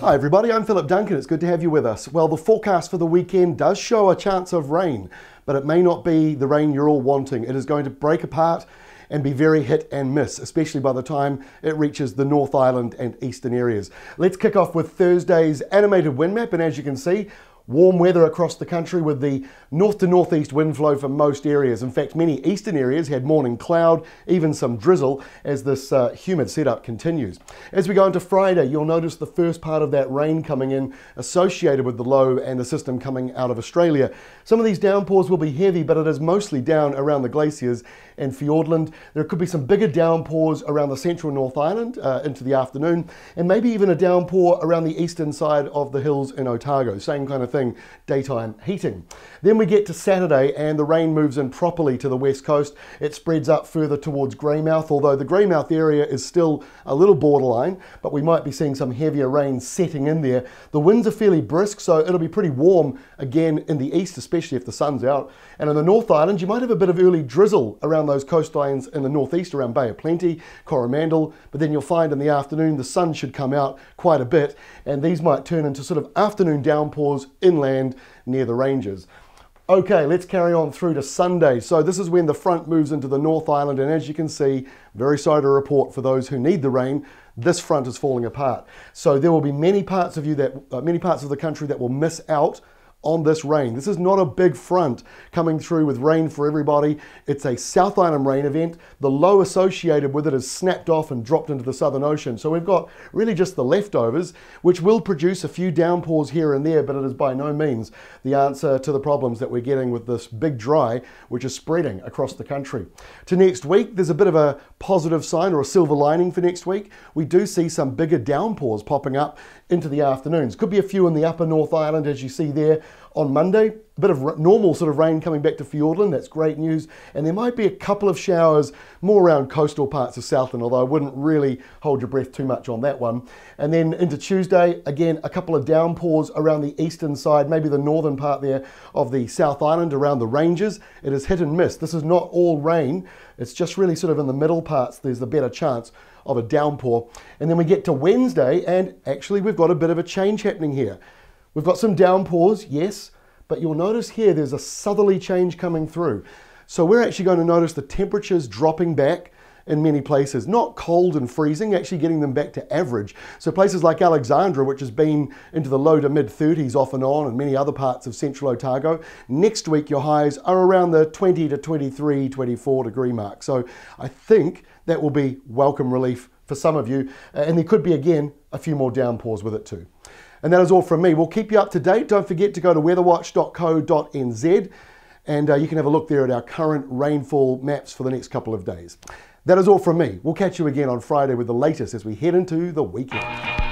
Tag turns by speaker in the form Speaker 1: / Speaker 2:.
Speaker 1: Hi everybody, I'm Philip Duncan. It's good to have you with us. Well, the forecast for the weekend does show a chance of rain, but it may not be the rain you're all wanting. It is going to break apart and be very hit and miss, especially by the time it reaches the North Island and eastern areas. Let's kick off with Thursday's animated wind map, and as you can see, warm weather across the country with the north to northeast wind flow for most areas. In fact, many eastern areas had morning cloud, even some drizzle as this humid setup continues. As we go into Friday, you'll notice the first part of that rain coming in associated with the low and the system coming out of Australia. Some of these downpours will be heavy, but it is mostly down around the glaciers and Fiordland. There could be some bigger downpours around the central North Island into the afternoon, and maybe even a downpour around the eastern side of the hills in Otago. Same kind of thing, daytime heating. Then we get to Saturday and the rain moves in properly to the west coast. It spreads up further towards Greymouth, although the Greymouth area is still a little borderline, but we might be seeing some heavier rain setting in there. The winds are fairly brisk, so it'll be pretty warm again in the east, especially if the sun's out. And in the North Island, you might have a bit of early drizzle around those coastlines in the northeast around Bay of Plenty, Coromandel, but then you'll find in the afternoon the sun should come out quite a bit, and these might turn into sort of afternoon downpours inland near the ranges. Okay, let's carry on through to Sunday. So this is when the front moves into the North Island, and as you can see, very sorry to report for those who need the rain, this front is falling apart. So there will be many parts of the country that will miss out on this rain. This is not a big front coming through with rain for everybody. It's a South Island rain event. The low associated with it is snapped off and dropped into the Southern Ocean. So we've got really just the leftovers, which will produce a few downpours here and there, but it is by no means the answer to the problems that we're getting with this big dry, which is spreading across the country. To next week, there's a bit of a positive sign or a silver lining for next week. We do see some bigger downpours popping up into the afternoons. Could be a few in the upper North Island, as you see there. On Monday, a bit of normal sort of rain coming back to Fiordland. That's great news. And there might be a couple of showers more around coastal parts of Southland, although I wouldn't really hold your breath too much on that one. And then into Tuesday, again, a couple of downpours around the eastern side, maybe the northern part there of the South Island around the ranges. It is hit and miss. This is not all rain. It's just really sort of in the middle parts, there's the better chance of a downpour. And then we get to Wednesday, and actually we've got a bit of a change happening here. We've got some downpours, yes, but you'll notice here there's a southerly change coming through. So we're actually going to notice the temperatures dropping back in many places, not cold and freezing, actually getting them back to average. So places like Alexandra, which has been into the low to mid 30s off and on, and many other parts of Central Otago, next week your highs are around the 20 to 23, 24 degree mark. So I think that will be welcome relief for some of you, and there could be again a few more downpours with it too. And that is all from me. We'll keep you up to date. Don't forget to go to weatherwatch.co.nz, and you can have a look there at our current rainfall maps for the next couple of days. That is all from me. We'll catch you again on Friday with the latest as we head into the weekend.